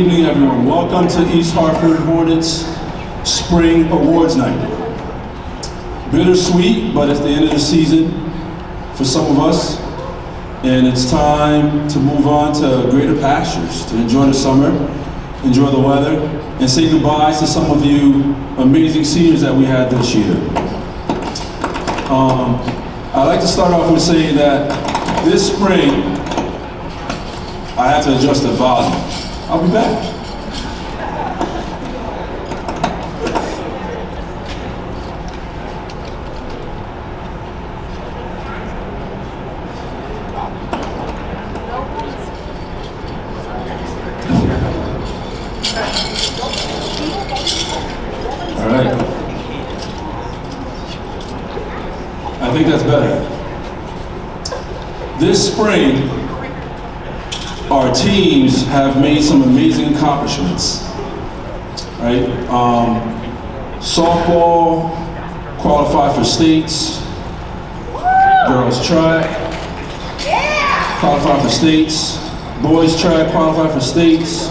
evening, everyone. Welcome to East Hartford Hornets Spring Awards Night. Bittersweet, but it's the end of the season for some of us, and it's time to move on to greater pastures, to enjoy the summer, enjoy the weather, and say goodbyes to some of you amazing seniors that we had this year. I'd like to start off with saying that this spring, I have to adjust the volume. I'll be back. All right. I think that's better. This spring, our teams have made some amazing accomplishments, right? Softball qualified for states, girls track qualified for states, boys track qualified for states,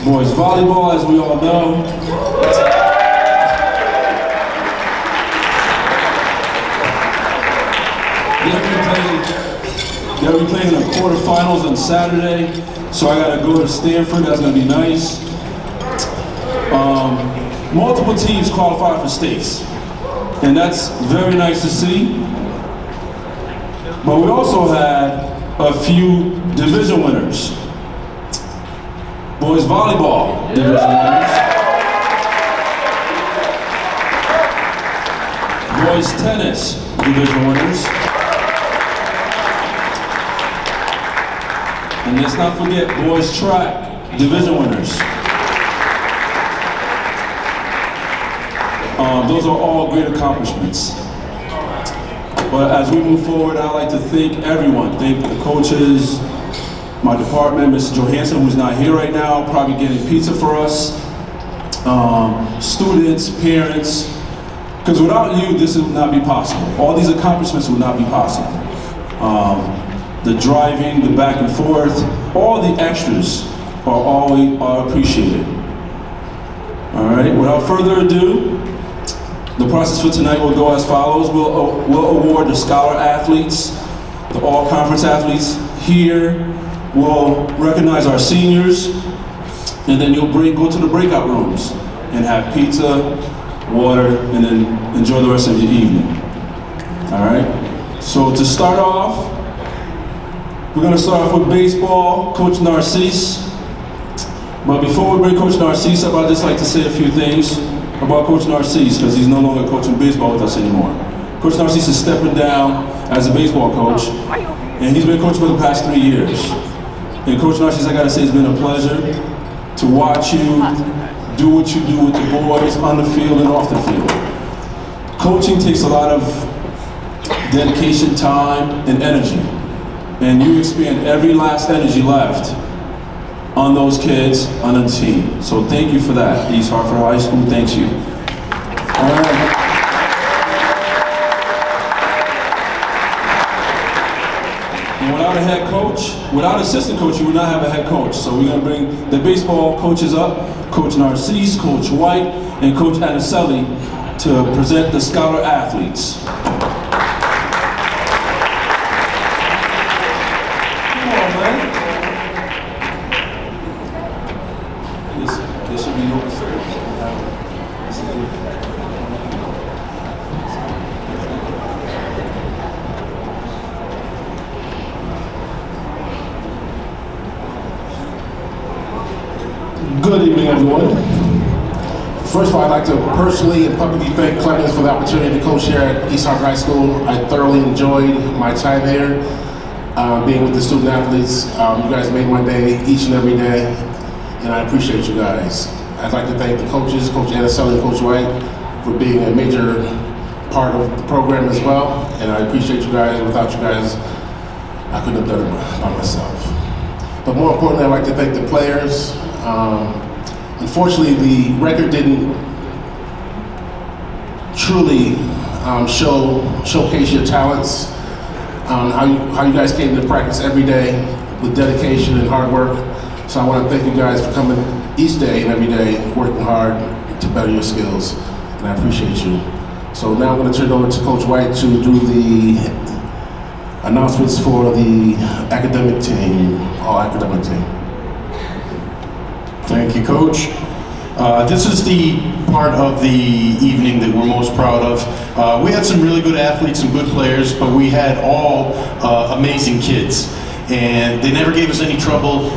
boys volleyball, as we all know. They'll be playing in the quarterfinals on Saturday, so I gotta go to Stanford. That's gonna be nice. Multiple teams qualified for states, and that's very nice to see. But we also had a few division winners. Boys volleyball division winners. Boys tennis division winners. And let's not forget boys track division winners. Those are all great accomplishments. But as we move forward, I'd like to thank everyone. Thank the coaches, my department, Mr. Johansson, who's not here right now, probably getting pizza for us, students, parents, because without you, this would not be possible. All these accomplishments would not be possible. The driving, the back and forth, all the extras are appreciated. All right, without further ado, the process for tonight will go as follows. We'll award the scholar athletes, the all-conference athletes here. We'll recognize our seniors, and then you'll go to the breakout rooms and have pizza, water, and then enjoy the rest of your evening. All right, so to start off, we're going to start off with baseball, Coach Narcisse. But before we bring Coach Narcisse up, I'd just like to say a few things about Coach Narcisse, because he's no longer coaching baseball with us anymore. Coach Narcisse is stepping down as a baseball coach, and he's been coach for the past 3 years. And Coach Narcisse, I got to say, it's been a pleasure to watch you do what you do with the boys on the field and off the field. Coaching takes a lot of dedication, time, and energy. And you expend every last energy left on those kids, on the team. So thank you for that. East Hartford High School thanks you. All right. And without a head coach, without assistant coach, you would not have a head coach. So we're gonna bring the baseball coaches up, Coach Narcisse, Coach White, and Coach Anicelli to present the scholar athletes. Good evening, everyone. First of all, I'd like to personally and publicly thank Clemens for the opportunity to coach here at East Hartford High School. I thoroughly enjoyed my time here, being with the student athletes. You guys made my day each and every day, and I appreciate you guys. I'd like to thank the coaches, Coach Anicelli and Coach White, for being a major part of the program as well, and I appreciate you guys. Without you guys, I couldn't have done it by myself. But more importantly, I'd like to thank the players. Unfortunately, the record didn't truly showcase your talents, how you guys came to practice every day with dedication and hard work. So I want to thank you guys for coming each day and every day, working hard to better your skills, and I appreciate you. So now I'm going to turn it over to Coach White to do the announcements for the academic team, all academic team. Thank you, Coach. This is the part of the evening that we're most proud of. We had some really good athletes and good players, but we had all amazing kids. And they never gave us any trouble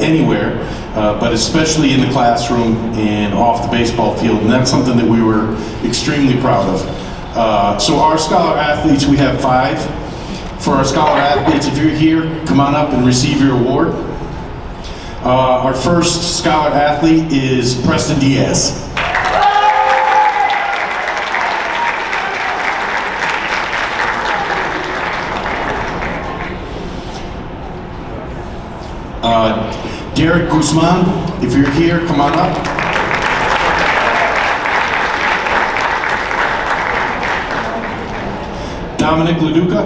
anywhere, but especially in the classroom and off the baseball field. And that's something that we were extremely proud of. So our scholar athletes, we have 5. For our scholar athletes, if you're here, come on up and receive your award. Our first scholar athlete is Preston Diaz. Derek Guzman, if you're here, come on up. Dominic Leduca.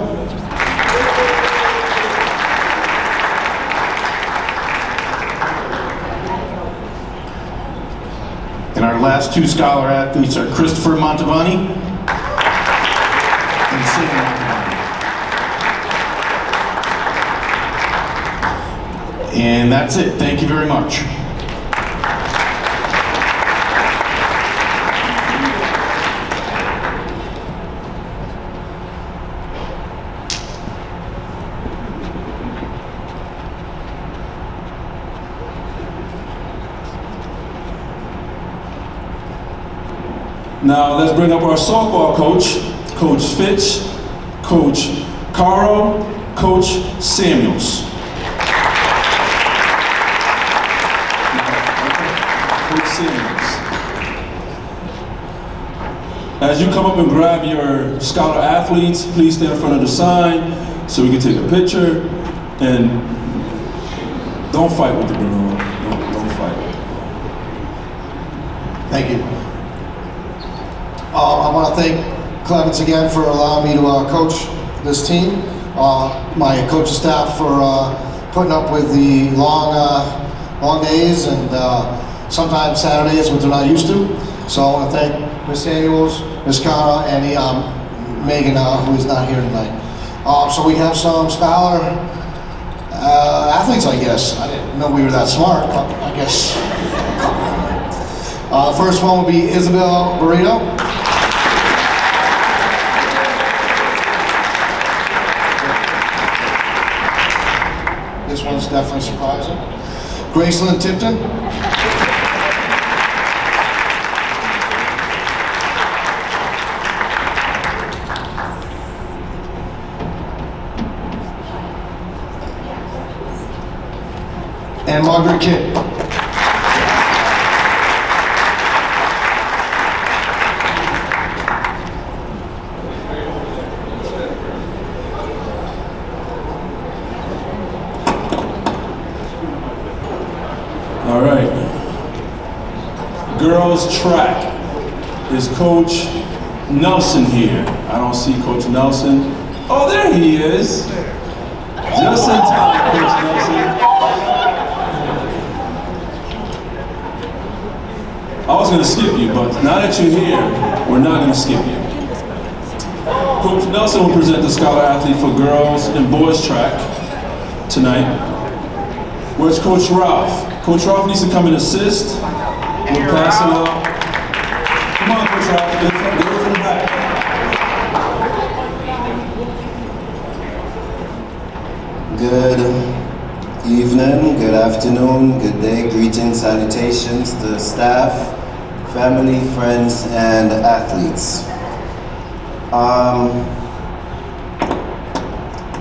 And our last 2 scholar athletes are Christopher Montavani and Sam Montavani. And that's it. Thank you very much. Now let's bring up our softball coach, Coach Fitch, Coach Caro, Coach Samuels. Coach Samuels. As you come up and grab your scholar athletes, please stand in front of the sign so we can take a picture. And don't fight with the balloon. Don't fight. Thank you. I want to thank Clemens again for allowing me to coach this team. My coaching staff for putting up with the long days and sometimes Saturdays, which they're not used to. So I want to thank Ms. Samuels, Ms. Cara, and Megan, who is not here tonight. So we have some scholar athletes, I guess. I didn't know we were that smart, but I guess. The first one will be Isabel Burrito. This one's definitely surprising. Graceland Tipton. And Margaret Kidd. All right. Girls track. Is Coach Nelson here? I don't see Coach Nelson. Oh, there he is. Just in time, Coach Nelson. I was going to skip you, but now that you're here, we're not going to skip you. Coach Nelson will present the scholar athlete for girls and boys track tonight. Where's Coach Ralph? Coach Ralph needs to come and assist. We'll pass him out. Come on, Coach Ralph, get from the back. Good evening, good afternoon, good day, greetings, salutations to staff, family, friends, and athletes.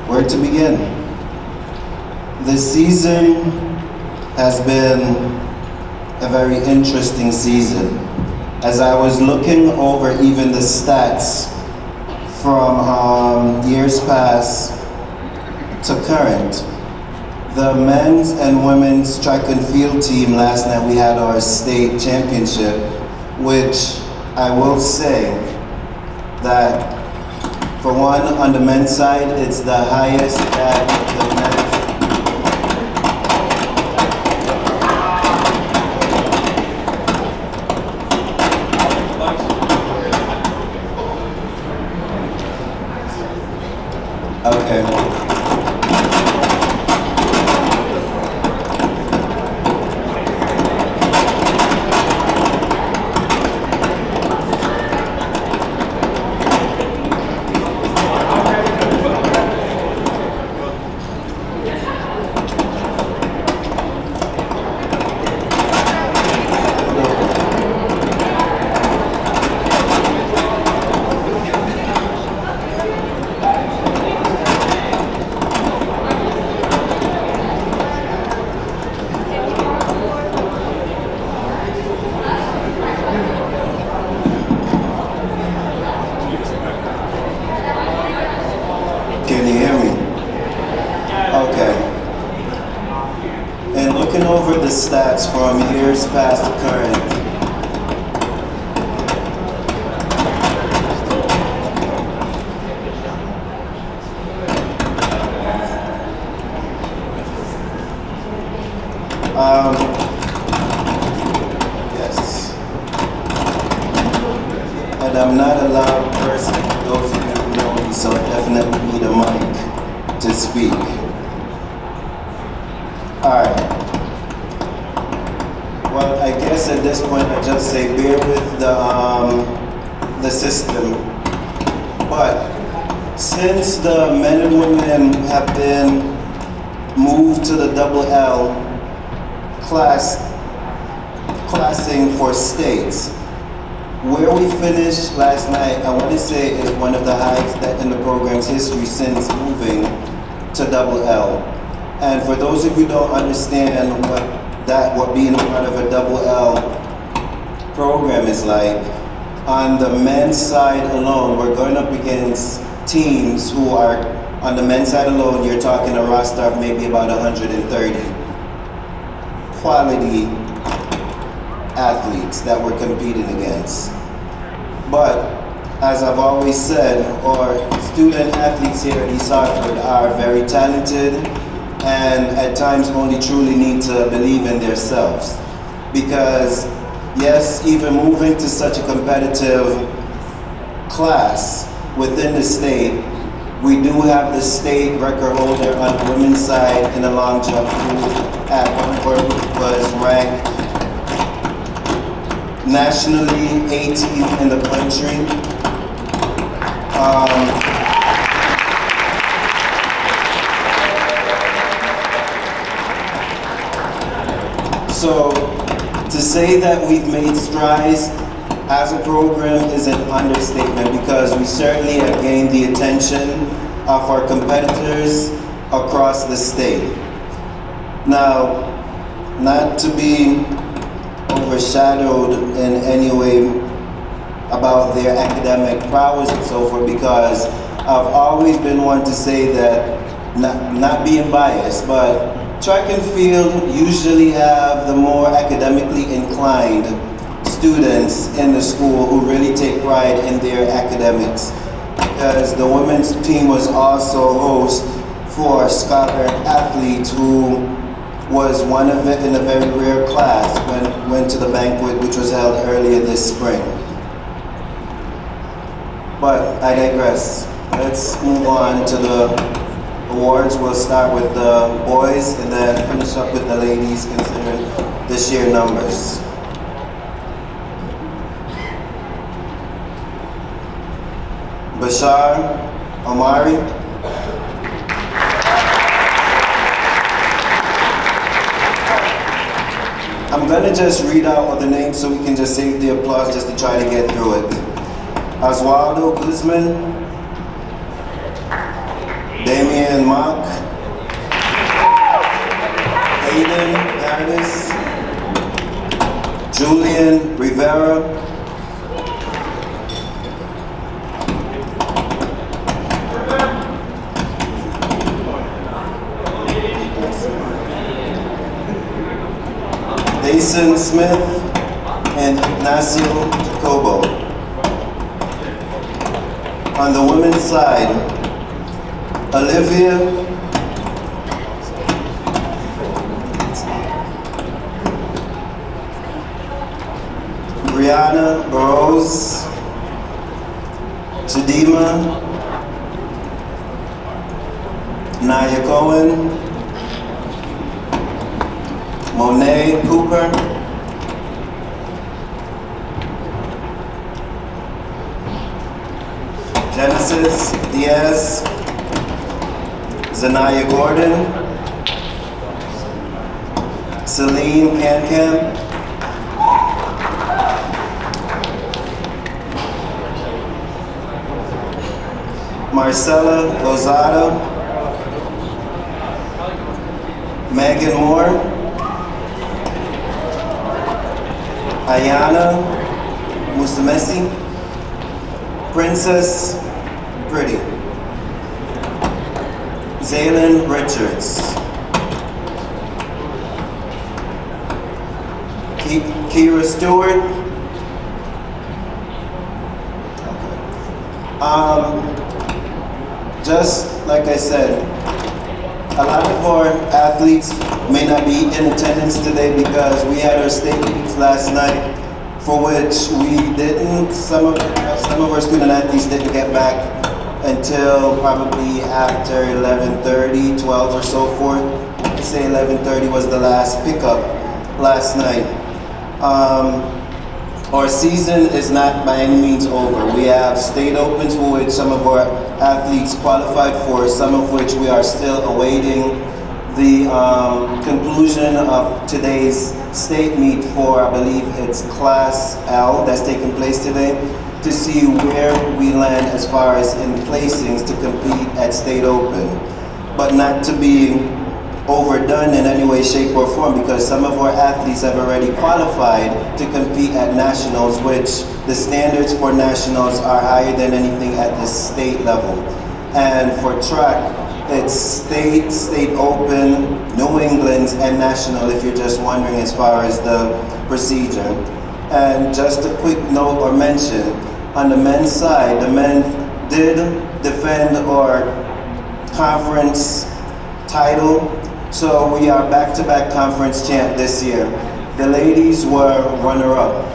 Where to begin? This season has been a very interesting season. As I was looking over even the stats from years past to current, the men's and women's track and field team, last night we had our state championship, which I will say that for one, on the men's side, it's the highest that the men's regrets from years past to current. Yes. And I'm not a loud person, for those of you who know me, so I definitely need a mic to speak. Alright. Well, I guess at this point I just say bear with the system. But since the men and women have been moved to the double L classing for states, where we finished last night, I want to say is one of the highest that in the program's history since moving to double L. And for those of you who don't understand what being a part of a double L program is like, on the men's side alone, we're going up against teams who are, on the men's side alone, you're talking a roster of maybe about 130 quality athletes that we're competing against. But as I've always said, our student athletes here at East Hartford are very talented and at times only truly need to believe in themselves. Because yes, even moving to such a competitive class within the state, we do have the state record holder on the women's side in the long jump who at one point was ranked nationally 18th in the country. So to say that we've made strides as a program is an understatement, because we certainly have gained the attention of our competitors across the state. Now, not to be overshadowed in any way about their academic prowess and so forth, because I've always been one to say that, not being biased, but track and field usually have the more academically inclined students in the school who really take pride in their academics. Because the women's team was also host for a scholar athlete who was one of it in a very rare class when went to the banquet which was held earlier this spring. But I digress. Let's move on to the awards. We'll start with the boys and then finish up with the ladies considering the sheer numbers. Bashar Omari. I'm gonna just read out all the names so we can just save the applause just to try to get through it. Oswaldo Guzman, Damian Mock, Aiden Paris, Julian Rivera, Jason Smith, and Ignacio Jacobo. On the women's side, Olivia Brianna Burrows, Chidima Naya Cohen, Monet Cooper, Genesis Diaz, Zanaya Gordon, Celine Cancan, Marcella Lozada, Megan Moore, Ayana Musamesi, Princess Pretty, Zaylin Richards, Kira Stewart. Just like I said, a lot of our athletes may not be in attendance today because we had our state meets last night, for which we didn't, some of our student athletes didn't get back until probably after 11:30, 12 or so forth. I say 11:30 was the last pickup last night. Our season is not by any means over. We have state opens for which some of our athletes qualified for, some of which we are still awaiting the conclusion of today's state meet for, I believe it's Class L that's taking place today, to see where we land as far as in placings to compete at state open. But not to be overdone in any way, shape, or form, because some of our athletes have already qualified to compete at nationals, which the standards for nationals are higher than anything at the state level. And for track, it's state open, New England's, and national, if you're just wondering as far as the procedure. And just a quick note or mention, on the men's side, the men did defend our conference title. So we are back-to-back conference champ this year. The ladies were runner-up.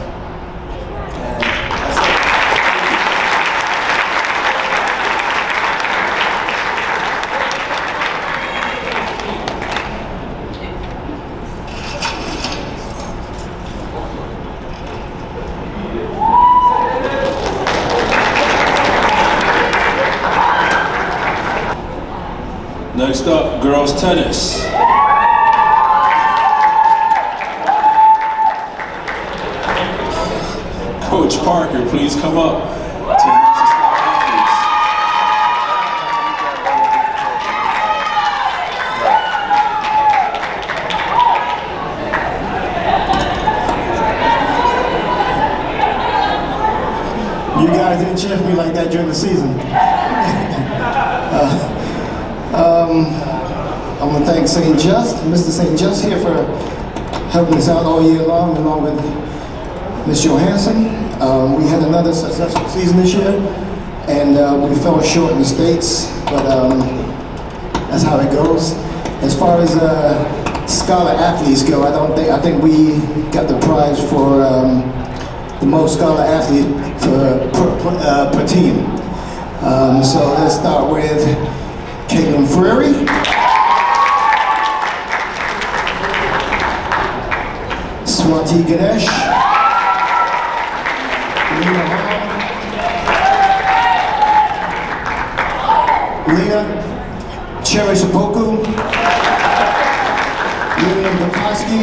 Next up, girls tennis. Coach Parker, please come up. You guys didn't cheer for me like that during the season. I want to thank St. Just, Mr. St. Just here for helping us out all year long, along with Ms. Johansson. We had another successful season this year, and we fell short in the states, but that's how it goes. As far as scholar athletes go, I think we got the prize for the most scholar athlete per team. So let's start with Caitlin Frary, Swati Ganesh, Lena Hall, Leah Cherry Sapoku, William Bukowski,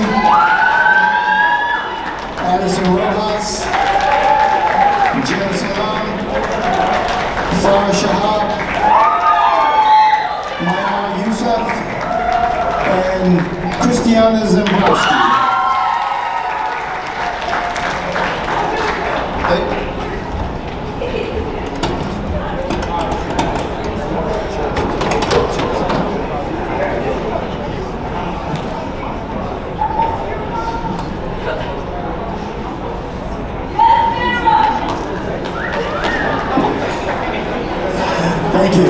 Addison Rojas, Jen Salam, Farah Shahab, Maya Youssef, and Christiana Zembrowski. Thank you.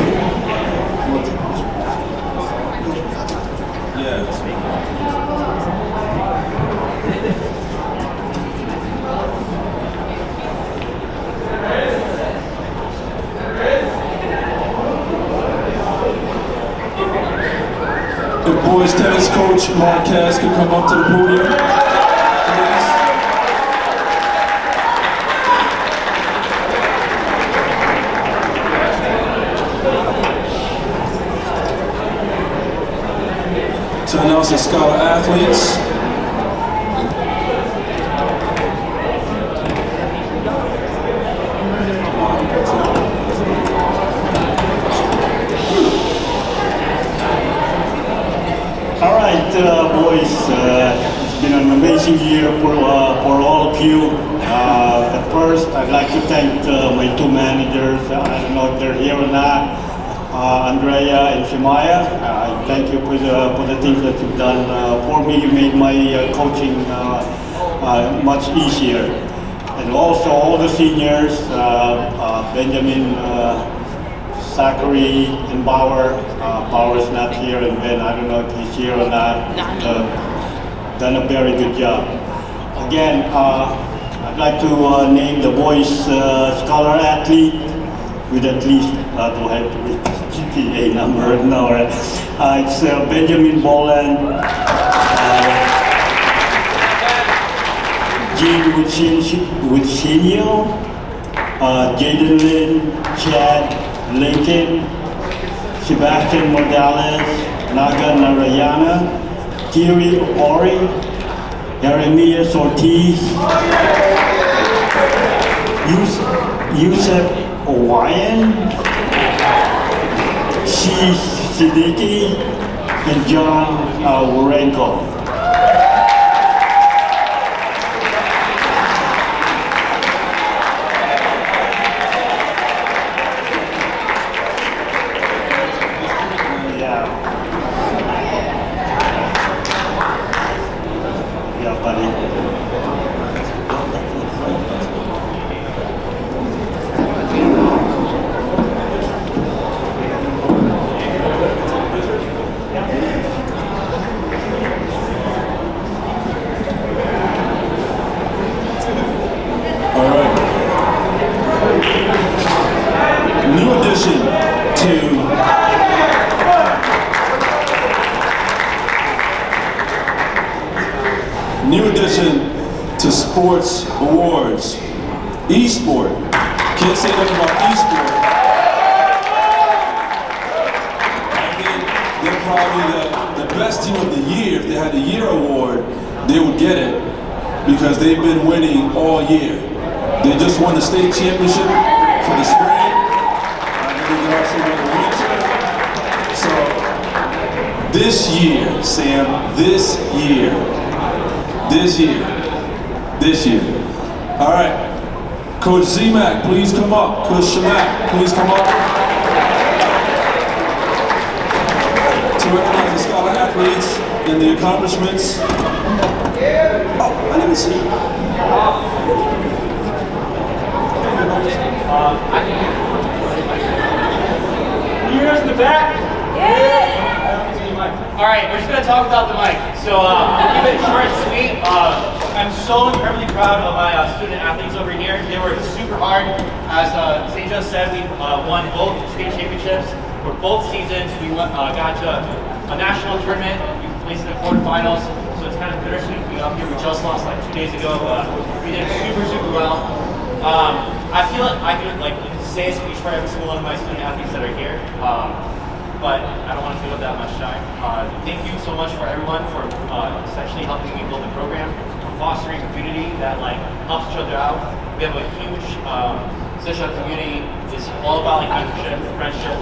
If boys tennis coach Marquez could come up to the podium, please. To announce the scholar athletes. All right, boys, it's been an amazing year for all of you. At first, I'd like to thank my two managers. I don't know if they're here or not. Andrea and Shemaya, I thank you for the things that you've done for me. You made my coaching much easier. And also all the seniors, Benjamin, Zachary, and Bauer. Bauer's not here, and Ben, I don't know if he's here or not. Done a very good job. Again, I'd like to name the boys scholar athlete with at least, do I have to read the GPA number? No, right? It's Benjamin Boland, Gene Witsinio, Jaden Lin, Chad Lincoln, Sebastian Morales, Naga Narayana, Thierry Ori, Jeremias Ortiz, Yusuf Owayan, Shi Siddiqui, and John Warenko. New addition to sports awards, e-sport. Can't say nothing about e-sport. I think they're probably the best team of the year. If they had the year award, they would get it because they've been winning all year. They just won the state championship for the spring. I think they also won the winter. So this year, Sam, this year. All right, Coach Z-Mac, please come up. Coach Shamak, please come up. To recognize the scholar athletes and the accomplishments. Oh, I didn't see you. Here's the back. All right, we're just going to talk about the mic. So I'll keep it short and sweet. I'm so incredibly proud of my student athletes over here. They worked super hard. As St. Joe said, we won both state championships for both seasons. We got to a national tournament. We placed in the quarterfinals. So it's kind of bittersweet being up here. We just lost like 2 days ago. We did super well. I feel like I could say a speech for every single one of my student athletes that are here. But I don't want to feel that much time. Thank you so much for everyone for essentially helping me build the program, for fostering a community that helps each other out. We have a huge social community. It's all about mentorship, friendship,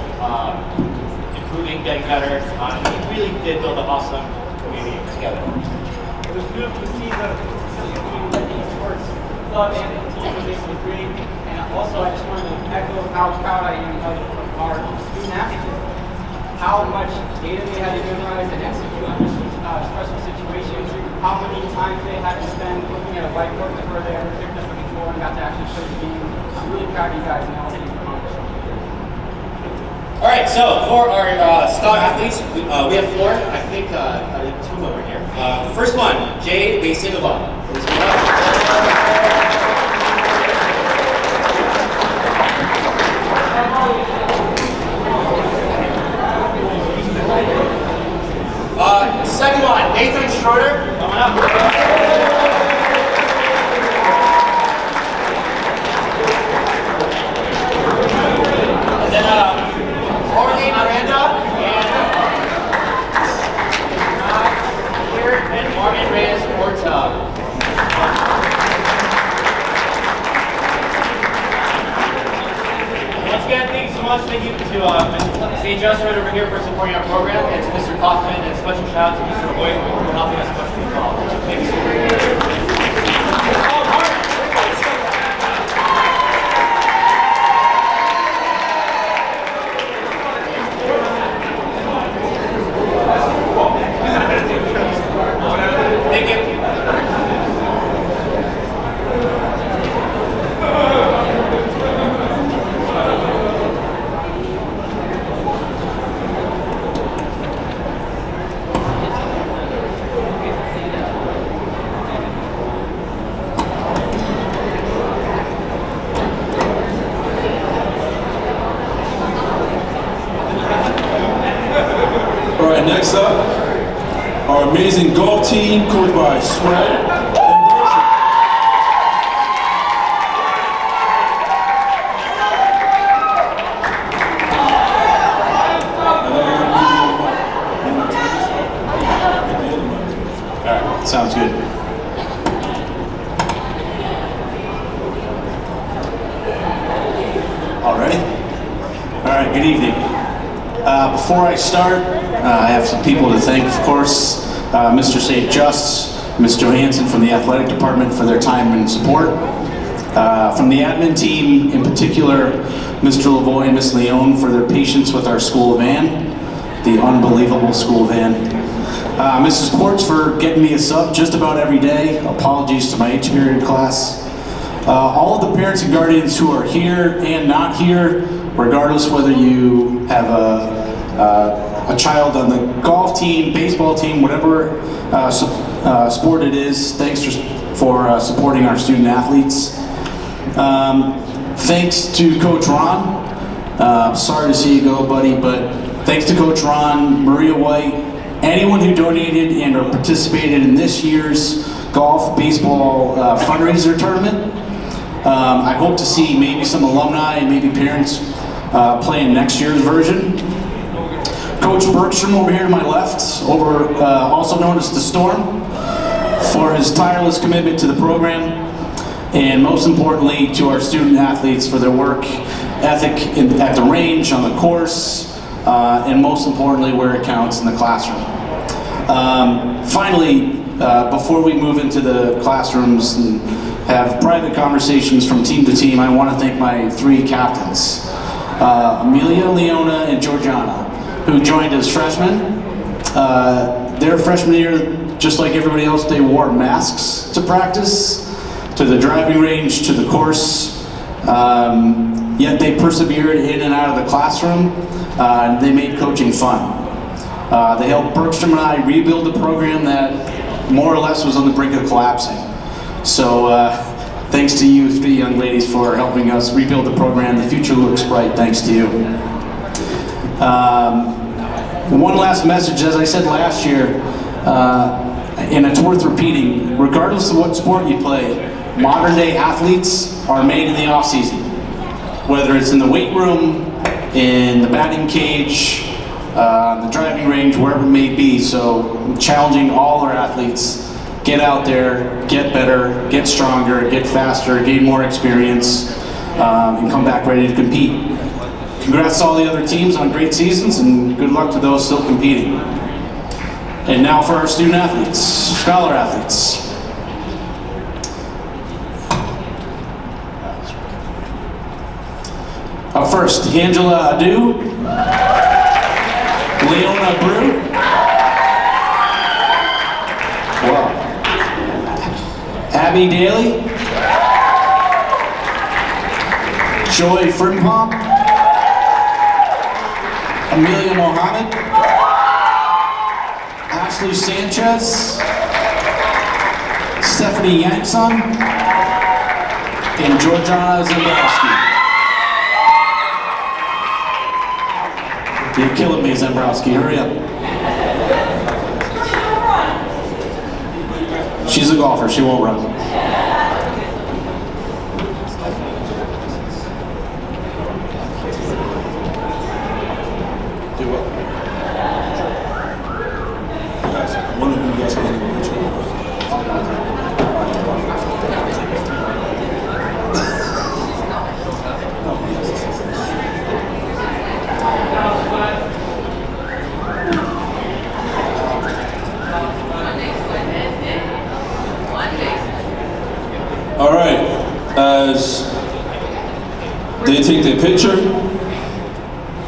improving, getting better. We really did build an awesome community together. It was beautiful to see the community that the sports club and the team was able to bring. And also, I just wanted to echo how proud I am of our student athletes. How much data they had to memorize and execute under stressful situations, how many times they had to spend looking at a whiteboard before they ever picked up a control and got to actually play the game. I'm really proud of you guys and all that you've accomplished. All right, so for our scholar athletes, we have 4. I think 2 over here. The first one, Jay Basinova. Second one, Nathan Schroeder, coming up. And then Jorge Miranda and Martin Reyes Orta. Once again, thank you so much. Thank you to St. Joe's right over here for supporting our program, and to Mr. Kaufman, and a special shout out to Mr. Boyd for helping us push these calls. Thank you so much. Thank you. amazing golf team coached by Swed. Sounds good. All right. All right, good evening. Before I start, I have some people to thank, of course. Mr. St. Just, Ms. Johansson from the athletic department for their time and support. From the admin team, in particular, Mr. Lavoie and Ms. Leone for their patience with our school van, the unbelievable school van. Mrs. Ports for getting me a sub just about every day. Apologies to my H period class. All of the parents and guardians who are here and not here, regardless whether you have a child on the golf team, baseball team, whatever sport it is, thanks for supporting our student athletes. Thanks to Coach Ron. Sorry to see you go, buddy, but thanks to Coach Ron, Maria White, anyone who donated and or participated in this year's golf baseball fundraiser tournament. I hope to see maybe some alumni and maybe parents playing next year's version. Coach Bergstrom over here to my left, also known as the Storm, for his tireless commitment to the program, and most importantly to our student athletes for their work ethic at the range, on the course, and most importantly where it counts in the classroom. Finally, before we move into the classrooms and have private conversations from team to team, I want to thank my three captains, Amelia, Leona, and Georgiana, who joined as freshmen. Their freshman year, just like everybody else, they wore masks to practice, to the driving range, to the course, yet they persevered in and out of the classroom. They made coaching fun. They helped Bergstrom and I rebuild a program that more or less was on the brink of collapsing. So thanks to you three young ladies for helping us rebuild the program. The future looks bright thanks to you. One last message, as I said last year, and it's worth repeating, regardless of what sport you play, modern day athletes are made in the off season. Whether it's in the weight room, in the batting cage, the driving range, wherever it may be. So I'm challenging all our athletes, get out there, get better, get stronger, get faster, gain more experience, and come back ready to compete. Congrats to all the other teams on great seasons, and good luck to those still competing. And now for our student athletes, scholar athletes. Up first, Angela Adu, Leona Brew, wow. Abby Daly, Joy Frimpong, Amelia Mohammed, Ashley Sanchez, Stephanie Yankson, and Georgiana Zembrowski. You're killing me, Zembrowski. Hurry up. She's a golfer. She won't run. Do what? Guys, one of you guys can get a picture. All right, as they take their picture,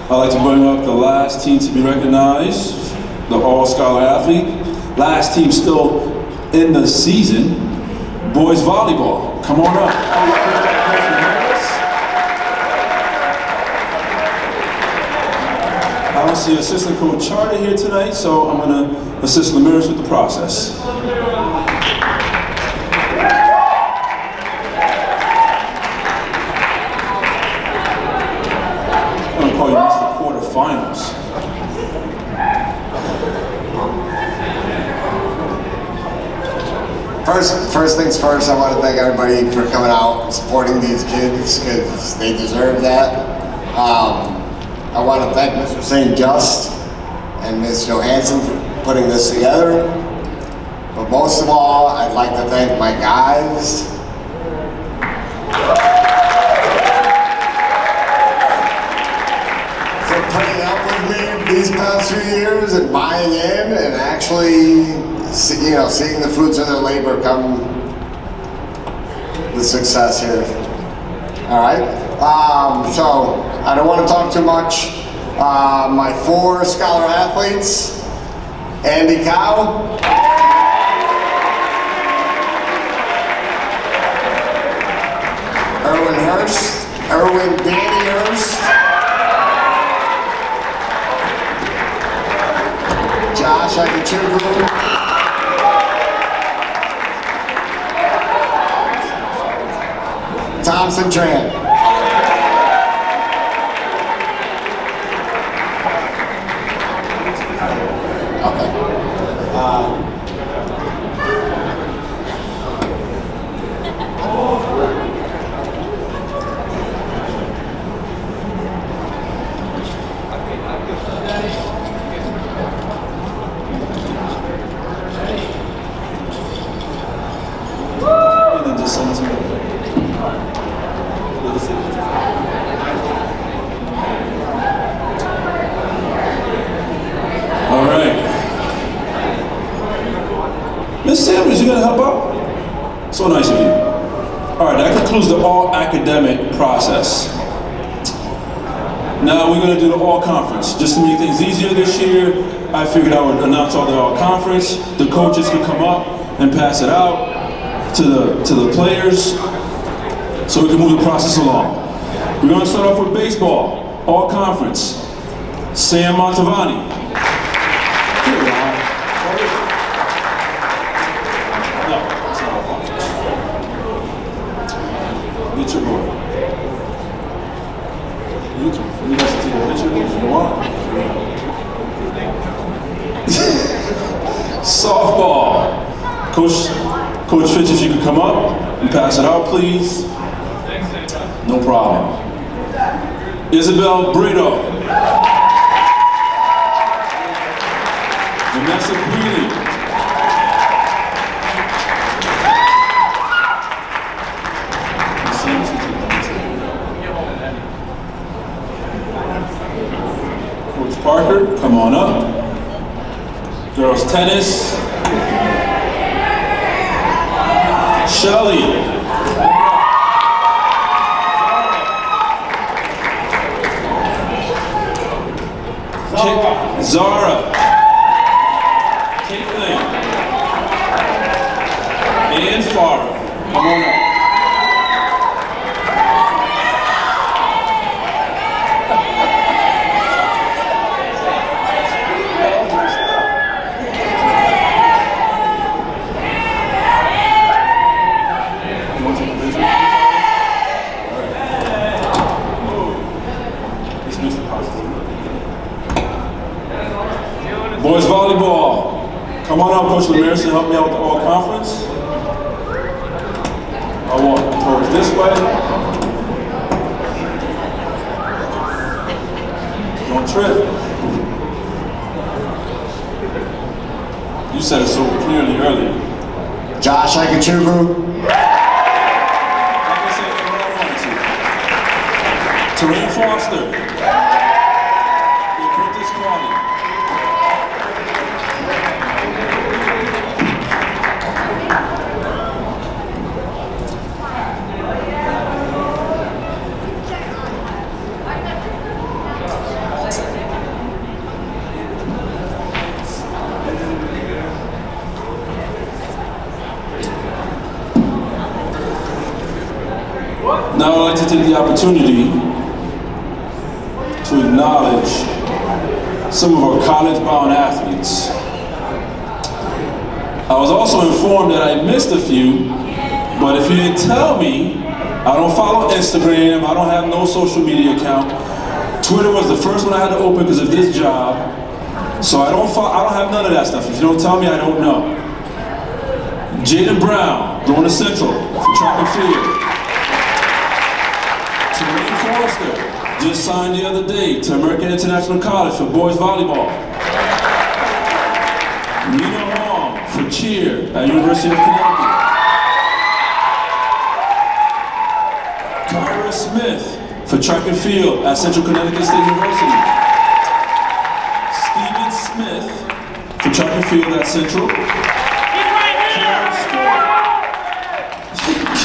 I'd like to bring up the last team to be recognized, the all-scholar athlete. Last team still in the season, boys volleyball. Come on up. I don't see assistant coach Charter here tonight, so I'm going to assist Lamiris with the process. Finals. first things first, I want to thank everybody for coming out and supporting these kids because they deserve that. I want to thank Mr. St. Just and Ms. Johansson for putting this together. But most of all, I'd like to thank my guys. For putting up with me these past few years and buying in and actually, you know, seeing the fruits of their labor come with success here. All right. So I don't want to talk too much. My 4 scholar athletes: Andy Cow, Erwin Danny Hurst, Josh Akachuku, Thompson Tran. All right. Ms. Sanders, you gonna help out? So nice of you. All right, that concludes the all academic process. Now we're gonna do the all conference. Just to make things easier this year, I figured I would announce all the all conference. The coaches can come up and pass it out to the players so we can move the process along. We're gonna start off with baseball, all conference. Sam Montavani. Get your boy. You guys can take a picture if you want. Softball. Coach Fitch, if you could come up and pass it out, please. No problem. Isabel Brito. Vanessa Greeley. Coach Parker, come on up. Girls tennis. Shelly. Zara. Caitlin. And Farah. Come on up. Boys volleyball. Come on up, Coach Ramirez, and help me out with the all conference. I'll walk towards this way. Don't trip. You said it so clearly earlier. Josh Akachuku. Terrain Foster. Quintus Qualley. Now I'd like to take the opportunity to acknowledge some of our college-bound athletes. I was also informed that I missed a few, but if you didn't tell me, I don't follow Instagram, I don't have no social media account. Twitter was the first one I had to open because of this job, so I don't have none of that stuff. If you don't tell me, I don't know. Jaden Brown, going to Central for track and field. Terrain Forrester, just signed the other day to American International College for boys volleyball. Nina Long for cheer at University of Connecticut. Kyra Smith for track and field at Central Connecticut State University. Stephen Smith for track and field at Central.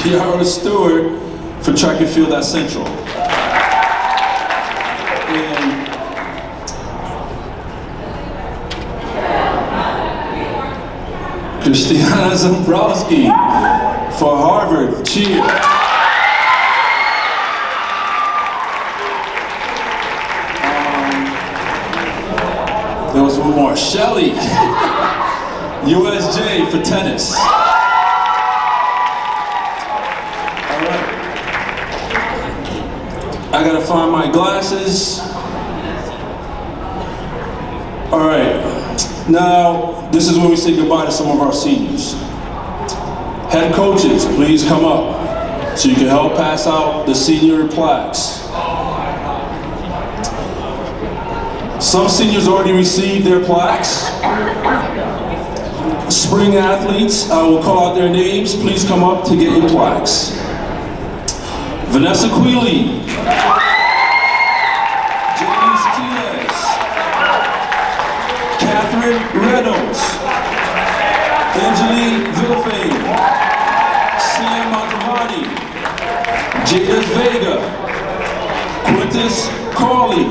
Kiara Stewart for track and field at Central. And Christiana Zambrowski for Harvard, cheer. There was one more, Shelly, USJ for tennis. I gotta find my glasses. All right, now this is when we say goodbye to some of our seniors. Head coaches, please come up so you can help pass out the senior plaques. Some seniors already received their plaques. Spring athletes, I will call out their names. Please come up to get your plaques. Vanessa Quealy, Janice Quilez, Catherine Reynolds, Angeline Villafane, Sam Montavani, Jada Vega, Quintus Cawley,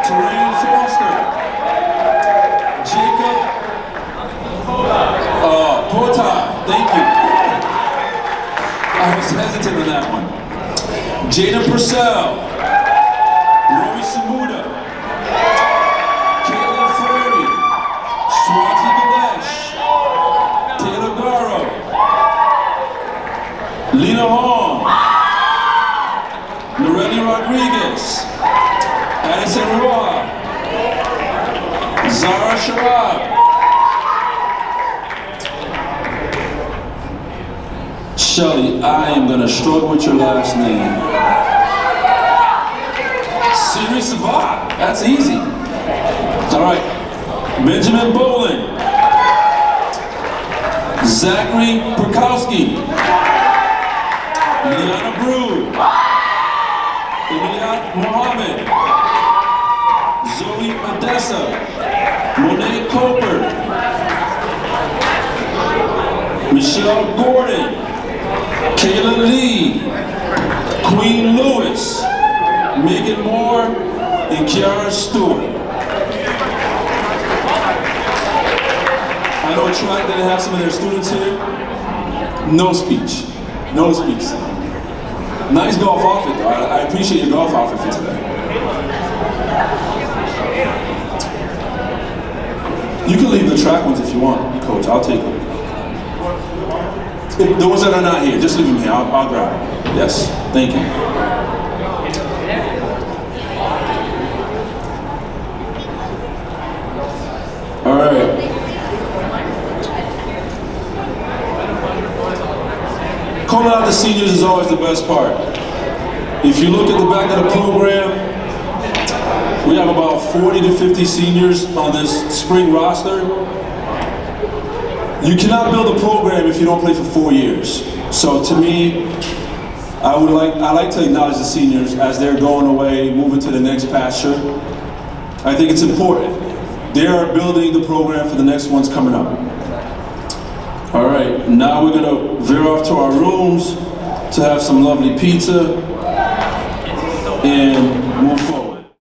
Terrain Foster, Jacob Porta, thank you. I was hesitant on that one. Jada Purcell, Rory Samuda, Caitlin Ferrari, Swati Ganesh, Taylor Garo, Lena Hong, Lorelli Rodriguez, Addison Roa, Zara Sharab, Shelly, I am gonna struggle with your last name. Siri Savat, that's easy. All right, Benjamin Bolin, Zachary Perkowski, Liana Brew, Emiliat Mohammed, Zoe Odessa, Monet Coper, Michelle Gordon, Kayla Lee, Queen Lewis, Megan Moore, and Kiara Stewart. I know a track that have some of their students here. No speech. No speech. Nice golf outfit though. I appreciate your golf outfit for today. You can leave the track ones if you want, Coach. I'll take them. The ones that are not here, just leave them here. I'll grab them. Yes, thank you. All right. Calling out the seniors is always the best part. If you look at the back of the program, we have about 40 to 50 seniors on this spring roster. You cannot build a program if you don't play for 4 years. So to me, I like to acknowledge the seniors as they're going away, moving to the next pasture. I think it's important. They are building the program for the next ones coming up. All right, now we're gonna veer off to our rooms to have some lovely pizza and